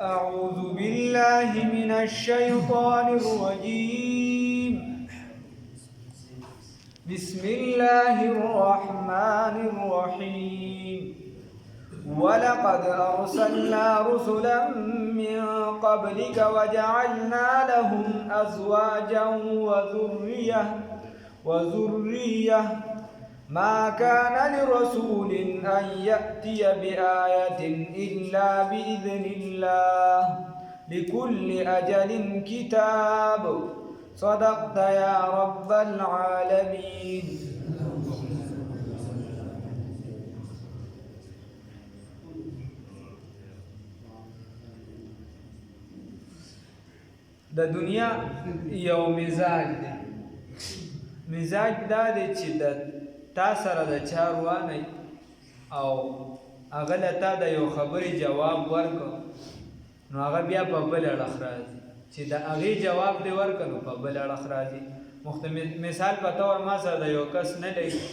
أعوذ بالله من الشيطان الرجيم بسم الله الرحمن الرحيم ولقد أرسلنا رسلا من قبلك وجعلنا لهم أزواجا وذرية ما كان لرسول أن يأتي بآية إلا بإذن الله لكل أجل كتاب صدقت يا رب العالمين. د دنیا یو مزاج دی، مزاج دا دی چې د تا سره د چا روانه او هغه له تا د یو خبرې جواب ورکړو نو هغه بیا په بل اړخ راځي، چې د هغې جواب دی ورکړو نو په بل اړخ راځي. مثال په طور ما سره د یو کس نه لګي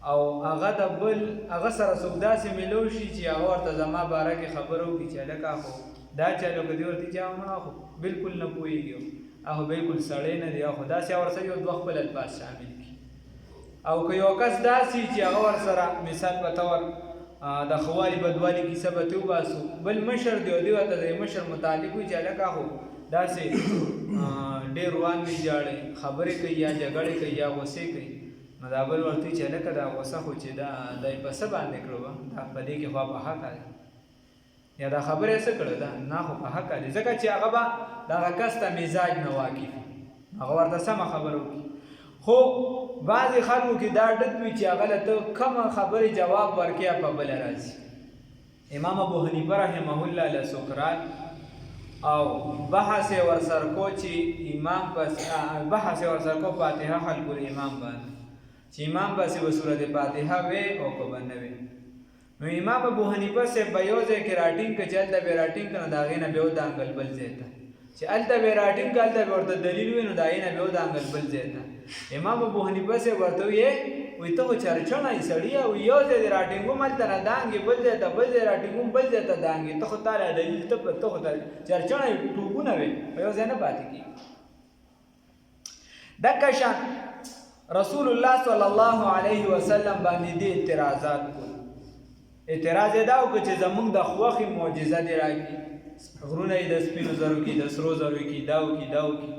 او هغه سره څوک داسې میلو شي چې هغه ورته زما باره کې خبره وکړي چې هلکه خو دا چلو که دې ورته چا ونه خو بلکل نه پوهېږي هغه بلکل سړی نه دی او خو داسې ورسره یو دوه خپل الفاظ شامل کړي. او که یو کس داسې چې هغه ورسره مثال په طور د ښه والي بدوالي کیسه به ترې وباسو، بل مشر دی او دې ورته د مشر متعلق وي چې هلکه خو داسې ډېر روان وي ژاړي خبرې کوي یا جګړې کوي یا غوسې کوي، نو دا بل ورته وي چې هلکه دا غوسه خو چې دا دی په څه باندې کړو دا په دې کې خو په حقه دی یا دا خبره یې څه کړې ده نه خو په حقه دی، ځکه چې هغه به د هغه کس ته مزاج نه واقف هغه ورته سمه خبره وکړي. خو بعضې خلکو کې دا ډک وي چې هغه له ته کومه خبرې جواب ورکړې په بله راځي. امام ابو حنیفه رحمه الله له څوک راغی او بحث یې ورسره کو چې بحث یې ورسره کو فاتحه خلکو د امام باندې چې امام بسې به صورت فاتحه وې او که به نه وې، نو امام ابو حنیفه صاحب به یو ځای کې راټینګ که چې هلته به یې راټینګ که نو د هغې نه به ودانګل بل ځای ته، چې هلته به یې راټینګ که هلته به ورته دلیل وي نو د هغې نه به ودانګل بل ځای ته. امام ابو حنیفه صاحب ورته ویې وایي ته خو چرچڼه یې سړیه وایي یو ځای دې راټینګوم هلته نه دانګې بل ځای ته بل ځای راټینګوم بل ځای ته دانګې ته خو تا له دلیل ته خو چرچڼه یې ټوپونه وې په یو ځای نه پاتې کېږي. دقه شان رسول الله صلی الله علیه وسلم باندې دې اعتراضات کول، اعتراض یې دا وکړه چې زمونږ د خوښې معجزه دې راکړي، غرونه یې د سپینو زرو کې د سرو زرو کې دا وکړي دا وکړي.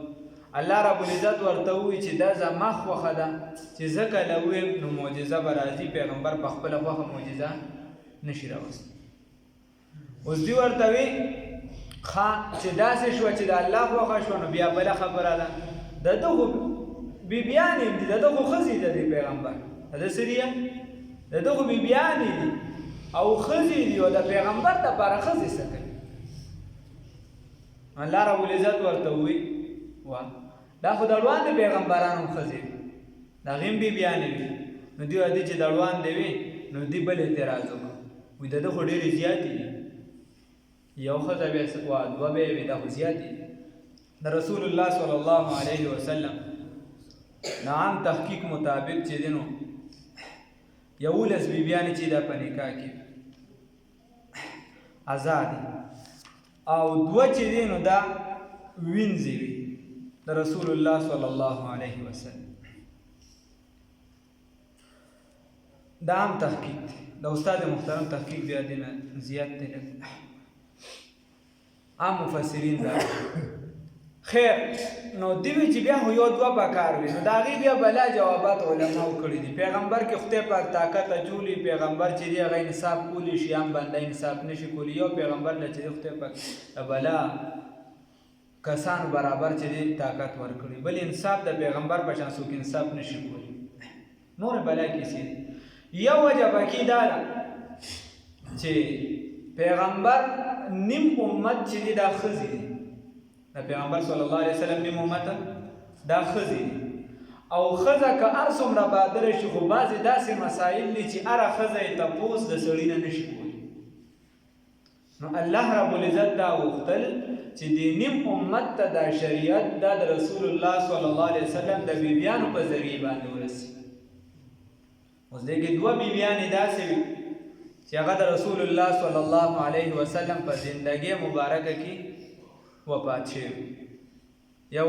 الله رب العزت ورته ووایي چې دا زما خوښه ده چې زه کله ویم نو معجزه به راځي، پیغمبر په خپله خوښه معجزه نشي راوستلی. اوس دوی ورته وي ښه چې داسې شوه چې د الله خوښه شوه نو بیا بله خبره ده د ده خو بیبیانې دي، د ده خو ښځې ده د پیغمبر د ده څه دي د ده خو بیبیانې دي او ښځې دي او د پیغمبر دپاره ښځې څه کوي. الله رب العزت ورته ووایي دا خو دړوان د پیغمبرانو ښځې دي د هغې هم بیبیانې وي، نو دوی وایي چې دړوان دی وي نو دوی بل اعتراض وکړو وایي د ده خو ډېرې زیاتې دي، یو ښځه بیا دوه بیا وي دا خو زیاتې دي. د رسول الله صلی الله علیه وسلم د عام تحقیق مطابق چې دی نو 11 بیبیانې چې دا په نکاح کې ازادې او دوه چې دی نو دا وینځې وي د رسول الله صلی الله علیه وسلم. دا عام تحقیق دی، د استاد محترم تحقیق بیا دی نه زیات دی، عام مفسرین دا خیر نو دوی چې بیا خو یو دوه پکار وي نو د هغې بیا بلا جوابات علماو کړي دي. پیغمبر کې خدای پاک طاقت اچولی، پیغمبر چې دی هغه انصاف کولی شي هم بنده انصاف نشي کولی، یو پیغمبر له چې دی خدای پاک بلا کسانو برابر چې دی طاقت ورکړي، بل انصاف د پیغمبر په شان څوک انصاف نشي کولی. نور بلا کیسې دي. یو وجه پکې دا ده چې پیغمبر نیم امت چې دی دا ښځې دي، د پیغمبر صلی الله علیه وسلم نیم امت دا ښځې دي او ښځه که هر څومره بادره شي خو بعضې داسې مسایل دي چې هره ښځه یې تپوس د سړي نه نشي کولی. نو الله رب العزت دا غوښتل چې د نیم امت ته دا شریعت دا د رسول الله صلی الله علیه وسلم د بیبیانو په ذریعې باندې ورسي. اوس دې کې دوه بیبیانې داسې وي چې هغه د رسول الله صلی الله علیه وسلم په زندګۍ مبارکه کې وفات شوی. یو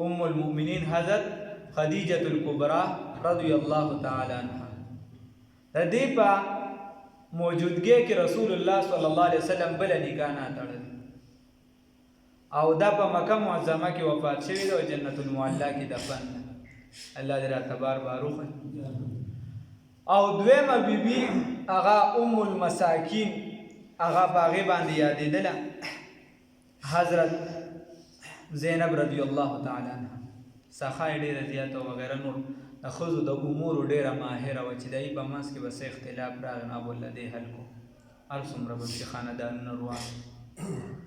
ام المؤمنین حضرت خدیجه الکبرى رضی الله تعالی عنها د دې په موجودګۍ کې رسول الله صلی الله علیه وسلم بل نکاح نه تړل او دا په مکه معظمه کې وفات شوی او جنت المعلا کې دفن. الله دې را تبار باروخ. او دویمه بیبي هغه ام المساکین هغه باغې باندې یادېدله حضرت زینب رضی الله تعالی عنها. سخا یې ډېره زیاته وغیره نور د ښځو د امورو ډېره ماهره وه چې د هغې په منځ کې به څه اختلاف راغی نو ابوالله دې حل کړو. هر څومره به چې خاندانونه روان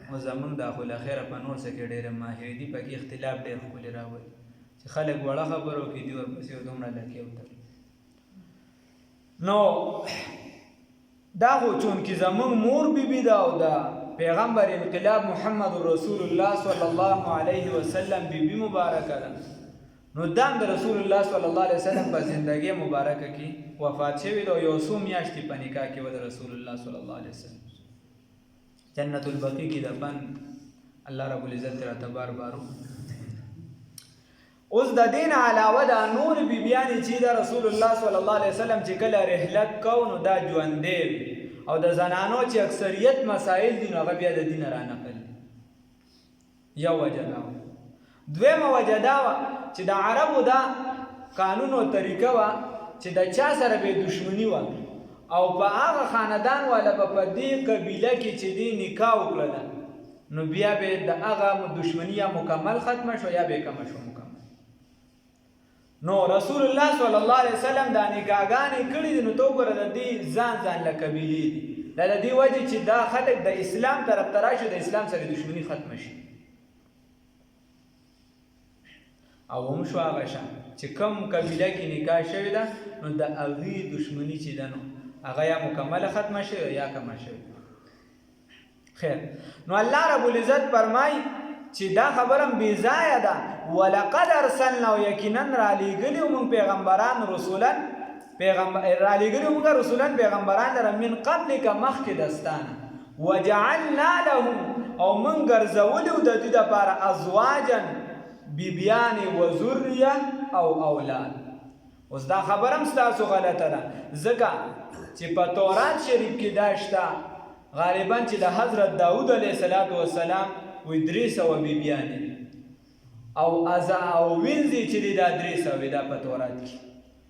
او زمونږ دا خو له خیره په نور څه کې ډېره ماهرې دي پکې اختلاف ډېر ښکلې راولي چې خلک وړه خبرو کې دي ورپسې دومره لکې وتړي. نو دا خو چونکې زمونږ مور بیبي ده او د پیغمبر انقلاب محمد رسول الله صلی الله علیه وسلم بیبي مبارکه ده نو دام د رسول الله صلی الله علیه وسلم په زندګۍ مبارکه کې وفات شوی ده او یو څو میاشتې په نکاح کې و د رسول الله صلی الله علیه وسلم جنت البقیع کې دفن. الله رب العزت را تبار بارو. اوس د دین علاوه د نور بیبیانې چې د رسول الله صلی الله علیه وسلم چې کله رحلت کو نو دا ژوندې او د زنانو چې اکثریت مسائل دي نو هغه بیا د دین را نقل. یو وجه دا وه. دویمه وجه دا وه چې د عربو دا قانون او طریقه وه چې د چا سره به دشمني وه او په هغه خاندان والا به په دې قبیله کې چې دې نکاح وکړله نو بیا به د هغه دشمني یا مکمل ختمه شو یا به کمه شو مکمل. نو رسول الله صلی الله علیه وسلم دا نکاحګانې کړي دي نو ته وګوره د دې ځان له قبیلې دي دا د دې وجې چې دا خلک د اسلام طرف ته راشي د اسلام سره دشمني ختمه شي. او هم شو هغه شان چې کوم قبیله کې نکاح شوې ده نو د هغې دشمني چې ده نو هغه یا مکمله ختمه شوې یا کمه شوې. خیر نو الله رب العزت فرمایي چې دا خبره بې ځایه ده. ولقد ارسلنا یقینا رالیږلي موږ پیغمبران رسولن رالیږلي موږ رسولن پیغمبران لره من قبلک مخکې دستانه وجعلنا لهم او موږ ګرځولي د دوی دپاره ازواجا بیبیانې و ذریه او اولاد. اوس دا خبره هم ستاسو غلطه ده ځکه چې په تورات شریف کې دا شته غالبا چې د حضرت داود علیه السلام وی 300 بیبیانې او وینځي چې دی دا 300 دا په تورات کې.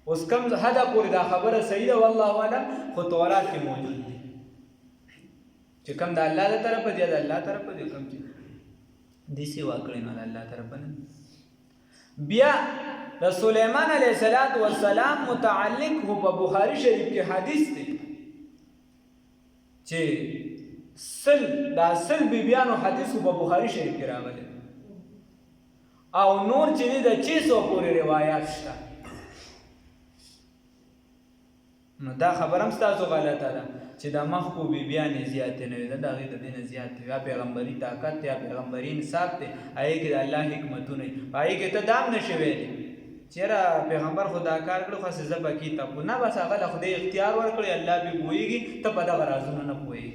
اوس کم حده پورې دا خبره صحیح ده والله اعلم خو تورات کې موجود دی چې کم د الله له طرفه دی د الله طرفه دی کم چې داسې واقع نه د الله طرفه نه. بیا د سلیمان علیه السلام متعلق هو په بخاري شریف کې حدیث دی چې سل بیبیانو حدیث په بخاري شریف کې راغلی او نور چې دی د 600 پورې روایات شته. نو دا خبره هم ستاسو غلطه ده چې د مخکو بیبیانې زیاتې نه وي د هغې د دې نه زیات وي یا پیغمبري طاقت دی یا پیغمبري انصاف دی هغې کې د الله حکمتونه وي په هغې کې ته دا هم نشې ویلی چېرې پیغمبر خو دا کار کړو خو زه پکې تپو نه بس هغه له خدای اختیار ورکړی الله بې پوهېږي ته په دغه رازونه نه پوهېږي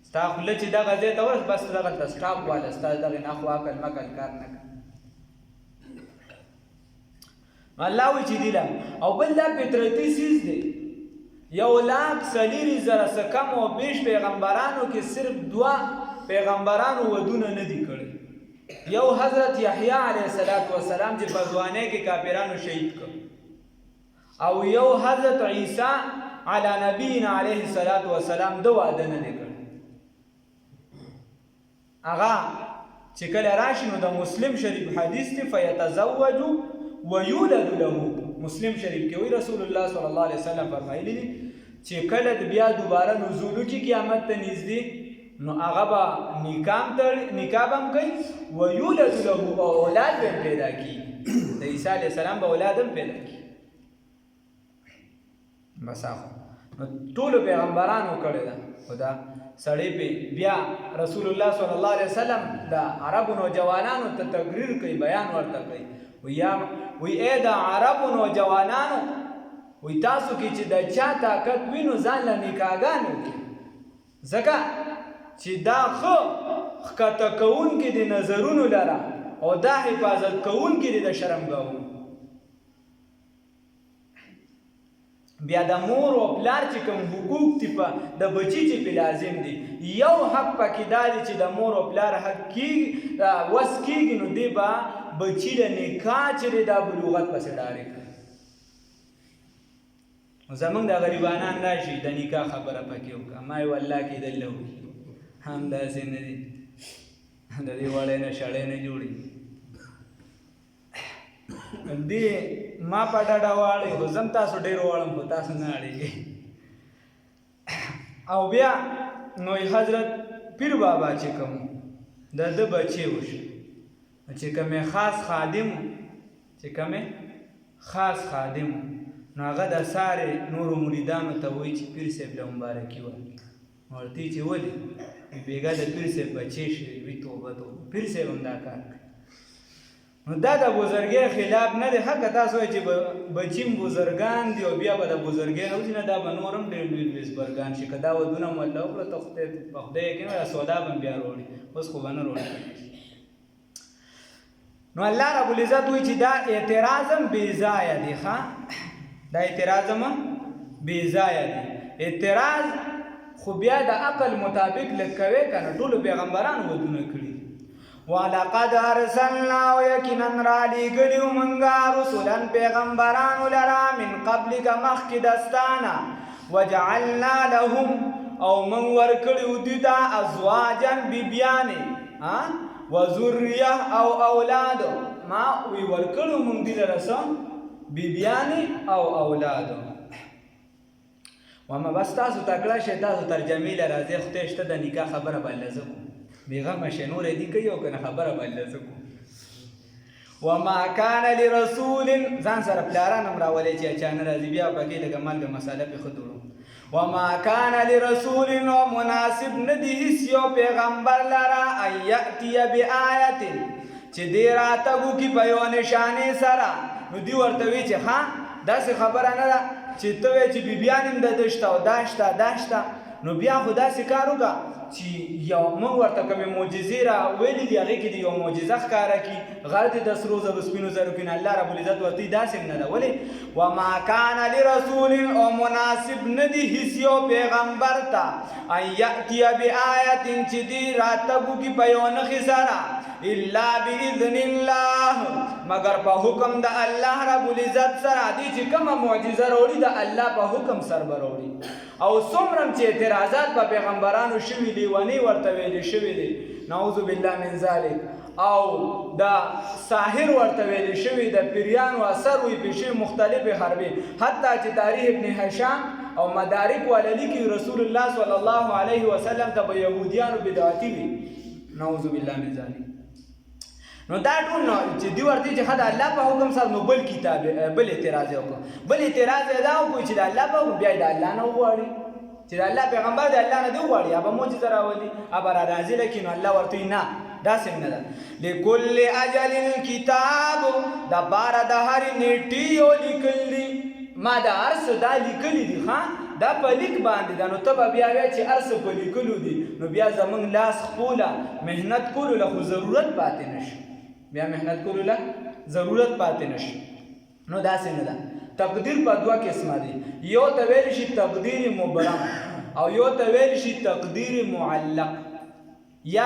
ستا خوله چې دغه ځای ته ورس بس دغه ته سټاپ واله ستا دغې نخو عقل مقل کار نه کوي. الله وایي چې دی او بل دا فطرتي څیز دی 1,40,000 کم او بیش پیغمبرانو کې صرف 2 پیغمبرانو ودونه نه دي کړي. یو حضرت یحیی علیه السلام چې په ځوانۍ کې کافرانو شهید کړ او یو حضرت عیسی علی نبینا علیه السلام 2 واده نه دي کړي. هغه چې کله راشي نو د مسلم شریف حدیث دی فیتزوج ویولد له. مسلم شریف کې وی رسول الله صلی الله علیه وسلم فرمایلی دي چې کله بیا دوباره نزول کی قیامت ته نږدې نو هغه به نکاح هم کوي ویولد له اولاد به پیدا کی د عیسی علیه السلام به اولاد هم پیدا کی. بس هغه نو ټول پیغمبرانو کړی ده خدا سړی په بیا رسول الله صلی الله علیه وسلم د عربو نوجوانانو ته تقریر کوي بیان ورته کوي وی اے د عربو نوجوانانو وی تاسو کې چې د چا طاقت وي نو ځان له نکاحګانې وکړي، ځکه چې دا ښه ښکته کوونکي د نظرونو لره او دا حفاظت کوونکي د شرمګاهونو. بیا د مور او پلار چې کوم حقوق دي په د بچي چې پې لازم دي، یو حق پکې دا دی چې د مور او پلار حق کېږي وس کېږي نو دی به بچي له نکاح چې دی دا بلوغت پسې ډارې کړي. زمونږ د غریبانان راشي د نکاح خبره پکې وکړه، ما یې والله کېدل له وکړي، همداسې نه دي، د دې وړی نه شړی نه جوړي. دې ما په ډاډه واړی خو زم تاسو ډېر واړم خو تاسو نه اړېږئ. او بیا نو حضرت پیر بابا چې کوم د ده بچی وشو چې کومې خاص خادم چې کومې خاص خادم نو هغه د سارې نورو مریدانو ته وایي چې پیر صاحب له مبارکي ورکړي. ورته چې ولې؟ بېګا د پیر صاحب بچی شوي وي. توبه توبه، پیر صاحب هم دا کار کوي. نو دا د بزرګۍ خلاف نه دی. حقه تاسو وایئ چې بچي هم بزرګان دي او بیا به د بزرګۍ نه وځي نه، دا به نور هم ډېر لوی لوی بزرګان شي. که دا ودونه مو الله وکړه ته په خدای یقین دا سودا به هم بیا روړي، اوس خو به نه روړي. نو الله رب العزت وایي چې دا اعتراض هم بې ځایه دی. ښه، دا اعتراض هم بې ځایه دی. اعتراض خو بیا د عقل مطابق لږ کوې که نه، ټولو پیغمبرانو ودونه کړي. وَلَقَدْ أَرْسَلْنَا وَيَقِينًا رَالِګلیو مونږه رسولا پیغمبرانو لرا من قبلک مخکې دستانه، وجعلنا لهم او مونږ ورکړي دوی ته ازواجا بیبیانې وذریه او اولاد. ما وی ورکړو مونږ دوی لره څه بیبیانې او اولاد. وما بس تاسو تکړه شئ، تاسو ترجمې له راځئ، خدای شته د نکاح خبره باندې زه کوم بېغمه شئ، نور یې دي کوي او که نه خبره باندې زه کوم. وما کان لرسول، ځان سره پلاران هم راولئ چې اچا نه راځي، بیا پکې لږه مالګه مساله پې ښه دوړو. وما کان لرسول، و مناسب نه دي هېڅ یو پیغمبر لره ان یأتي بآیت چې دی راتګ وکړي په یوه نشانې سره. نو دوی ورته وایي چې ښه داسې خبره نه ده چې ته وایې چې بیبیان هم د ده شته او دا شته دا شته. نو بیا خو داسې کار وکړه چې یو موږ ورته کومې معجزې را ویلي دي هغې کې د یو معجزه ښکاره کړي، غر دې د سرو زرو سپینو زرو کې نه. الله رب العزت ورته داسې هم نه ده. ولې؟ وما کان لرسول، او مناسب نه دي هېڅ یو پیغمبر ته ان یأتي بآیت چې دې راتګ وکړي په یوه نښې سره، الا باذن الله، مگر په حکم د الله رب العزت سره. دې چې کومه معجزه راوړي د الله په حکم سر به راوړي. او څومره چې اعتراضات په پیغمبرانو شوي دي، ونې ورته ویلې شوي دي، نعوذ بالله من ذلک، او دا ساحر ورته ویلې شوي، د پیریانو اثر وي پې شوي مختلفې حربې، حتی چې تاریخ ابن هشام او مدارک والا لیکي رسول الله صلی الله علیه وسلم ته به یهودیانو بدعتي وي، نعوذ بالله من ذلک. نو دا ټول نو چې دوی ورته چې ښه د الله په حکم سره، نو بل کتاب بل اعتراض یې وکړو. بل اعتراض یې دا وکړو چې د الله په حکم بیا یې د الله نه وغواړي، چې د الله پیغمبر د الله نه دی وغواړي، یا به معجزه راولي، یا به را نازله کړي. نو الله ورته وایي نه، داسې نه ده. لکل اجل کتاب، دپاره د هرې نیټې یو لیکل دي. ما د هر څه دا لیکلي دي، ښه دا په لیک باندې ده. نو ته به بیا وایې چې هر څه په لیکلو دي، نو بیا زموږ لاس خپله محنت کولو له خو ضرورت پاتې نه شي، بیا محنت کولو له ضرورت پاتې نه شي. نو داسې نه ده. تقدیر په دوه قسمه دی، یو ته ویل شي تقدیر مبرم او یو ته ویل شي تقدیر معلق، یا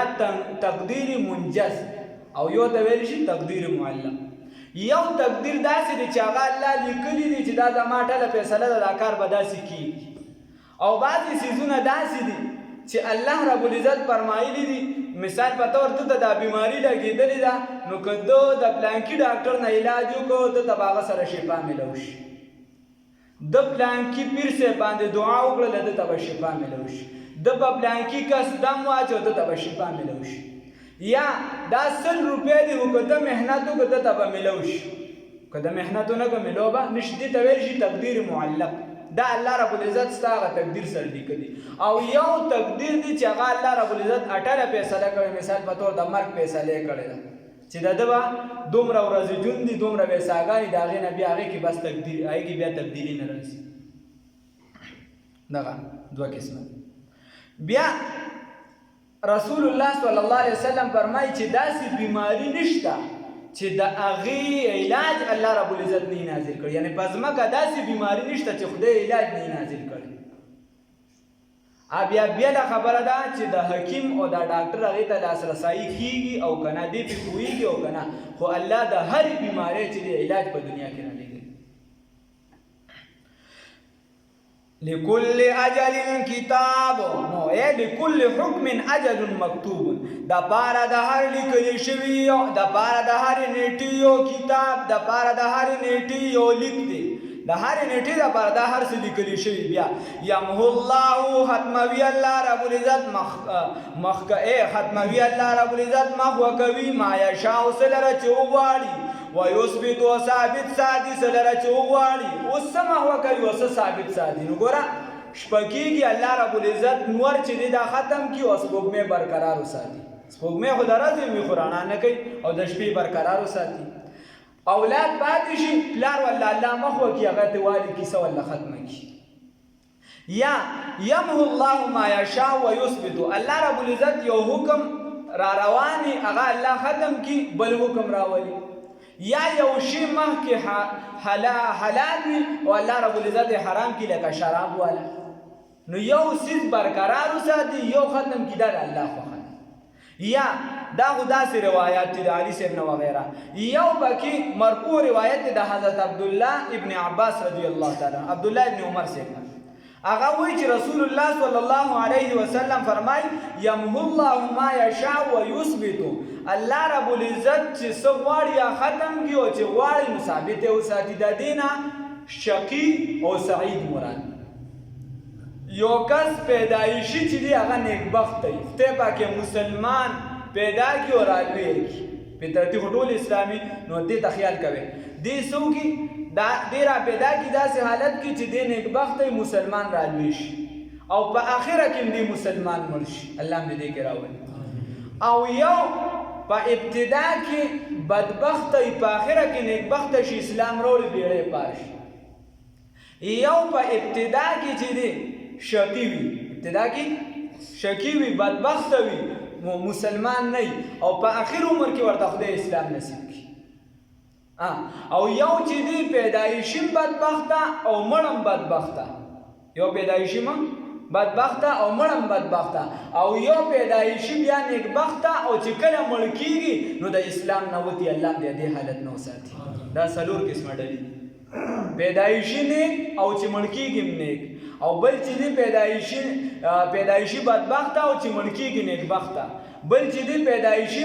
تقدیر منجز او یو ته ویل شي تقدیر معلق. یو تقدیر داسې دی چې هغه الله لیکلي دي چې دا زما ټله فیصله ده، دا کار به داسې کېږي. او بعضې څیزونه داسې دي چې الله رب العزت فرمایلي دي. مثال په طور ته دا بیماری لګېدلې ده، نو که ده د پلانکي ډاکټر نه علاج وکړو، ده ته به هغه سره شفا میلو شي. د پلانکي پیر صاحب باندې دعا وکړله، ده ته به شفا میلو شي. د په پلانکي کس دم واچو، ده ته به شفا میلو شي. یا دا 100 روپۍ دي، خو که ته محنت وکړه ده ته به میلو شي، که د محنت ونه کړه میلو به نه شي. دې ته ویل شي تقدیر معلق. دا الله رب العزت ستا هغه تقدیر سره لیکلي. او یو تقدیر دی چې هغه الله رب العزت اټله فیصله کړې، مثال په طور د مرګ فیصله یې کړې ده، چې د ده به دومره ورځې ژوند دي دومره به یې ساګانې د هغې نه بیا هغې کې بس هغې کې بیا تبدیلي نه راځي. دغه دوه قسمه. بیا رسول الله صلی الله علیه وسلم فرمایي چې داسې بیماری نشته چې د هغې علاج الله رب العزت نه نازل کړي. یعنې په ځمکه داسې بیماری نشته چې خدای علاج نه نازل کړي. بیا بله خبره ده چې د حکیم او د ډاکټر هغې ته لاسرسایي کېږي او که نه دې پرې پوهېږي او که نه، خو الله د هرې بیمارۍ چې د علاج په دنیا کې رالیږي. لكل اجل کتاب، نو لكل حکم اجل مکتوب، د پاره د هر لیکل شوي د پاره د هر نیټې یو کتاب، د پاره د هر نیټې یو لیک دی، د هر نیټې لپاره د هر څه لیکل شوي. بیا یمحو الله، ختموي الله رب العزت ختموي الله رب العزت محو کوي ما یشاء څه لره چې وغواړي، ویثبت و ثابت ساتي څه لره چې وغواړي. اوس څه محو کوي او څه ثابت ساتي. نو ګوره شپه کېږي الله رب العزت نور چې دی دا ختم کړي او سپوږمۍ برقرار وساتي. سپوږمۍ خو د ورځې وي خو رڼا نه کوي او د شپې برقرار وساتي. اولاد پاتې شي پلار والله الله مخ وکړي هغه ته والي کیسه والله ختمه کړي. یا یمحو الله ما یشاء ویثبت، الله رب العزت یو حکم را رواني هغه الله ختم کړي بل حکم راولي. یا یو شی مخکې حلال وي او الله رب العزت حرام کړي لکه شراب والا، نو یو څیز برقرار وساتي یو ختم کړي دا الله خوښه. یا دا خو داسې روایات دي د علي صاحب نه وغیره. یو پکې مرفوع روایت دی د حضرت عبدالله ابن عباس رضی الله تعالی عبدالله ابن عمر صاحب نه. هغه وایي چې رسول الله صلی الله علیه وسلم فرمایي یمحو الله ما یشاء ویثبت، الله رب العزت چې څه غواړي یا ختم کړي او چې غواړي نو ثابت یې وساتي. د دې نه شقي او سعید مراد. یو کس پیدایشي چې دی هغه نیکبخت دی، خدای پاک مسلمان پیدا کی او رالوی کی فطرتي خطول اسلامي. نو دې ته خیال کوي دې څوکي دا دې را پیدا کی داسې حالت کې چې دې نیکبخت مسلمان رالوی شي او په آخره کې دې مسلمان مړ شي. الله دې کې راولي. او یو په ابتدا کې بدبخت په آخره کې نیکبخت شي اسلام وروړي بیړې پار شي. یو په ابتدا کې چې دې شقی وي، ابتدا کې شقی وي بدبخت وي مسلمان نه او په آخر عمر کې ورته خدای اسلام نصیب کړي. او یو چې دی پیدایشي بدبخته او مړم بدبخته، یو پیدایشي بدبخته او مړم بدبخته، او یو پیدایشي بیا نیکبخته او چې کله مړ کېږي نو د اسلام نه وتي. الله دې حالت نه وساتي. دا څلور قسمه ډلې دي: پیدایشي نیک او چې مړ کېږي نیک، او بل چې دی پیدایشي بدبخته او چې مړ کېږي نیکبخته، بل چې دی پیدایشي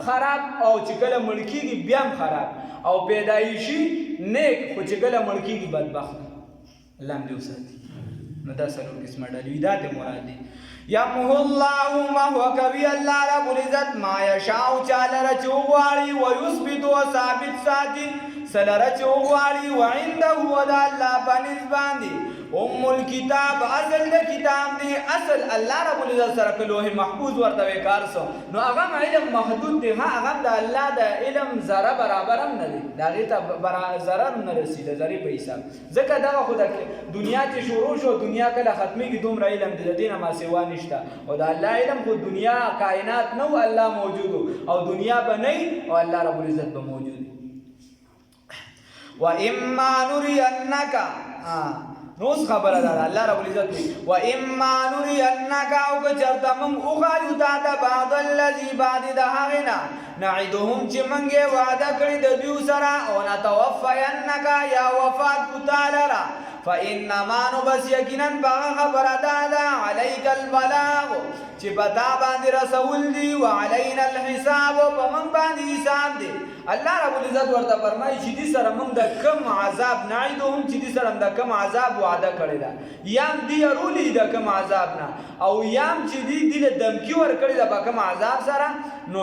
خراب او چې کله مړ کېږي بیا هم خراب، او پیدایشي نیک خو چې کله مړ کېږي بدبخته. الله دې وساتي. نو دا څلور قسمه ډلې دا ته مراد دي. یمحو الله محو کوي الله رب العزت ما یشاء چا لره چې وغواړي، ویثبت و ثابت ساتي څه لره چې وغواړي. وعنده د الله په نسبت باندې الکتاب اصل د کتاب دی. اصل الله رب العزت سره که لوح محفوظ ورته وکار سو نو هغه علم محدود دی. هغه د الله د علم ذره برابر هم نه دی، د هغې ته ذره هم نه رسي د ذرې په حساب. ځکه دغه خو د دنیا چې شروع شو دنیا کله ختمېږي دومره علم دی، د دې نه ما سوا نشته. او د الله علم خو دنیا کائنات نه و الله موجود او دنیا به نه او الله رب العزت به موجود. و اما نرینک نوس خبره ده الله رب العزت و اما نرینک او که چرته موږ وښایو تا ته بعض الذي بعد د هغې نه نعدهم چې موږ یې وعده کړي د دوی سره، او نتوفینک یا وفات کو تا لره، فانما نو بس یقینا هغه خبره دا ده علیک البلاغ چې په تا باندې رسول دي، وعلینا الحساب په موږ باندې حساب دی. الله رب العزت ورته فرمایي چې دې سره موږ د کم عذاب نعدهم چې دې سره د کم عذاب وعده کړې ده، یام دې ارولی د کم عذاب نه، او یام چې دې له دمکی ورکړې ده په کم عذاب سره. نو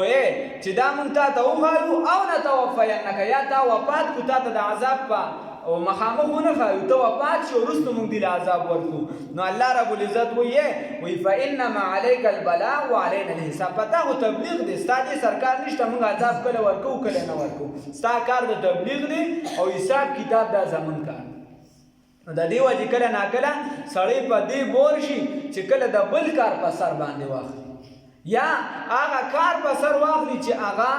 چې دا موږ تا ته وښایو او نتوفینک یا تا وفات کو تا ته د عذاب په او مخامخونه خایو ته وفات شو وروسته موږ دې عذاب ورکو نو الله رب العزت وی فانما عليك البلاغ وعلينا الحساب پتا خو تبلیغ دی ستا دې سرکار نشته موږ عذاب کله ورکو کله نه ورکو ستا کار د تبلیغ دی او حساب کتاب دا زمون کار د دې وجه کله ناکله سړی په دې بور شي چې کله د بل کار په سر باندې واخلي یا هغه کار په سر واخلي چې هغه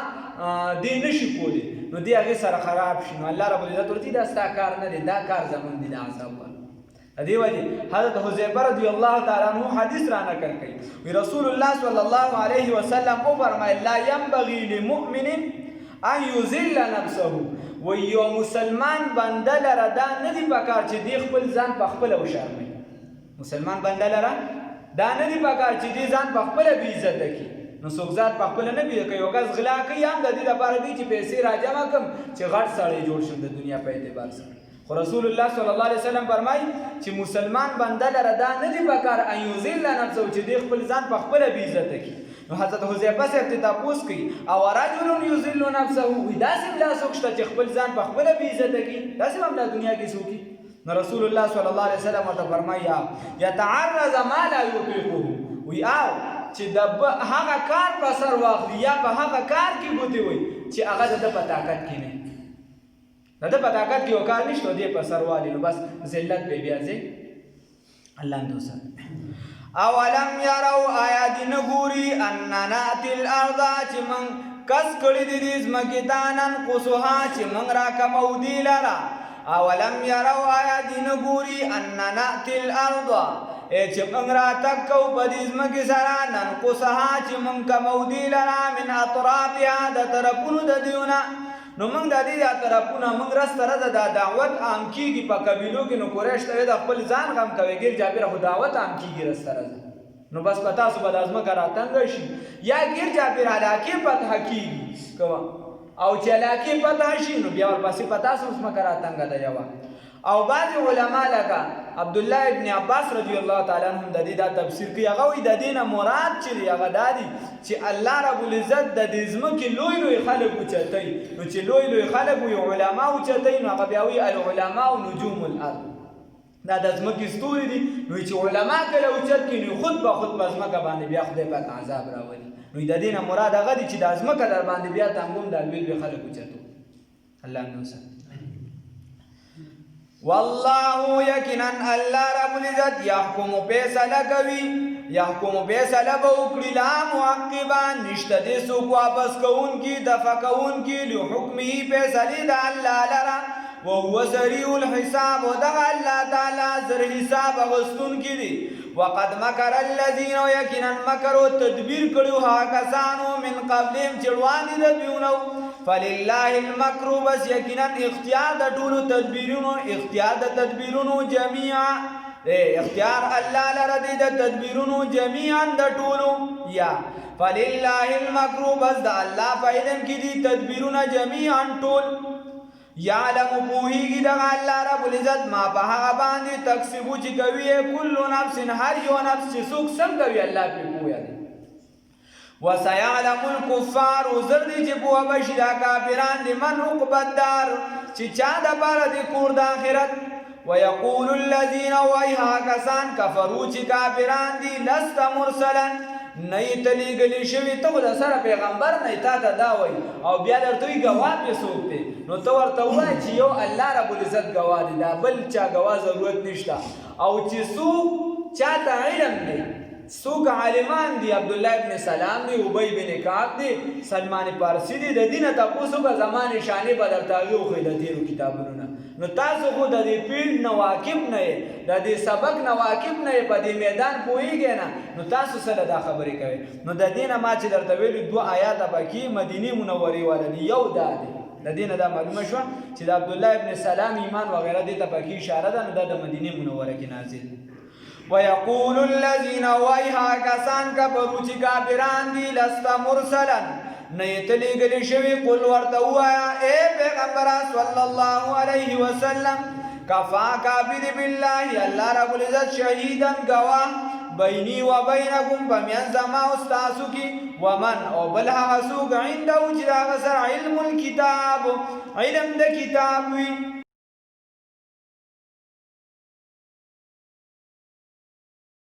دې نشي کولی نو دې هغه سره خراب شي نو الله رب العزت ورته دا ستا کار نه دی دا کار زمون دی د عذاب ور دې وجه حضرت حذیفه رضی الله تعالی عنہ حدیث را نقل کړي وی رسول الله صلی الله علیه وسلم او فرمایي لا ينبغي لمؤمن ان يذل نفسه و یو مسلمان بنده لره دا نه دی پکار چې دی خپل ځان په خپل وشرمي مسلمان بنده لره دا نه دی پکار چې دی ځان په خپل بی عزت کی نو څوک ځان په خپل نه بی کوي او کس غلا کوي هم د دې لپاره دی چې پیسې راجمع کم چې غټ سړی جوړ شي د دنیا په اعتبار سره خو رسول الله صلی الله علیه وسلم فرمایي چې مسلمان بنده لره دا نه دی پکار ایوزل نفسه چې دی خپل ځان په خپل بی عزت کی نو حضرت حذیفه صاحب ته تاسو کوي او رجل یذل نفسه ودا سم لا سوکشته چې خپل ځان په خپل بی عزت کی داسې هم د دنیا کې سوکي نو رسول الله صلی الله علیه وسلم ته فرمایي یتعرض ما لا یطيقه وی او چې د هغه کار په سر واخلي یا په هغه کار کې ګوتې وي چې هغه د په طاقت کې نه د په طاقت کې وکړ نشته دی په سر والی نو بس ذلت به بیا ځي الله نو سره اولم يروا آیات نګوري ان ناتل الارض چې من کس کړي دي زمکه دانن قصها چې من را کمو دی لرا اولم يروا آیات نګوري ان ناتل الارض چې من را تکو په دې زمکه سره نن قصها چې من کمو دی لرا من اطرافها د طرفونو د دیونه نو موږ د دې طرفونه موږ راستره د دعوت عام کیږي په قبیلو کې نو قریش ته د خپل ځان غم کوي ګر جابر خو دعوت عام کیږي راستره نو بس پتا سو بد ازمه کرا تنگ شي یا ګر جابر علاقه فتح کیږي کوا او چې علاقه فتح شي نو بیا ورپسې پتا سو اسمه کرا تنگ ده یوا او بعض علما لکه عبد الله ابن عباس رضی الله تعالی عنہ د دې دا تفسیر کوي هغه وی د دینه مراد چې هغه دادی چې الله رب العزت د دې زمکه لوی لوی خلق اوچتای نو چې لوی لوی خلق وی علما اوچتای نو هغه بیا وی العلماء نجوم الارض دا د زمکه ستوري دي نو چې علما کله اوچت کینو خود به خود زمکه باندې بیا خدای پاک عذاب راولي نو د دینه مراد هغه دي چې د زمکه در باندې بیا تنګوم د لوی لوی خلق اوچتو الله نو سره والله یقینا الله رب العزت يحكم فیصله کوي يحكم فیصله به وکړي لا معقبا نشته دې څوک واپس کوون کی دفع کوون کی له حکمه فیصله د الله لرا وهو سريع الحساب ودغ الله تعالی زر حساب غستون کی دي وقد مكر الذين يقينا مكروا تدبیر کړو ها کسانو من قبلهم چړوان دي دیونو فلله المكر بس یقینا اختیار د ټولو تدبیرونو اختیار د تدبیرونو جميعا اختیار الله لره دي د تدبیرونو جميعا د ټولو یا فلله المكر بس د الله فائدن کی دي تدبیرونه جميعا ټول یعلم پوهیږي دغه الله رب العزت ما په هغه باندې تکسبو چې کوي کل نفس هر یو نفس چې څوک څنګه کوي الله په پوهه دي وسيعلم الكفار زر دي چې په بشي دا کافران دي من عقب الدار چې چا د بار دي کور د اخرت ويقول الذين ويها كسان كفروا چې کافران دي لست مرسلا نه تلیګلی شوی ته د سره پیغمبر نه تا ته دا وای او بیا درته گواه په سوکته نو تو ورته وای چې یو الله رب العزت گواه دی دا بل چا گواه ضرورت نشته او چې څوک چاته علم دی څوک عالمان دي عبد الله ابن سلام دی ابی بن کعب دی سلمان فارسی دی د دینه تاسو په زمانه شانې بدل تاغو خو د تیرو کتابونو نو تاسو خو د دې پیل نواقب نه د دې سبق نواقب نه په دې میدان پوهیږئ نه نو تاسو سره دا خبرې کوي نو د دینه ما چې درته ویلو دوه آیات پکې مدینه منورې ولدي یو دا دی د دینه دا معلومه شو چې د عبد الله ابن سلام ایمان وغیرہ دې ته پکې اشاره ده نو د مدینه منوره کې نازل ويقول الذين ويها كسان كفروا چې کافران دي لست مرسلا نه تلیګل شوی قل ورته وایا اے پیغمبر صلی الله علیه وسلم کفا کافر بالله الله رب العزت شهیدا گواه بیني و بینکم بمن زما استاسو کی ومن او بل هغه سوق عنده چې هغه سره علم الكتاب علم د کتاب وی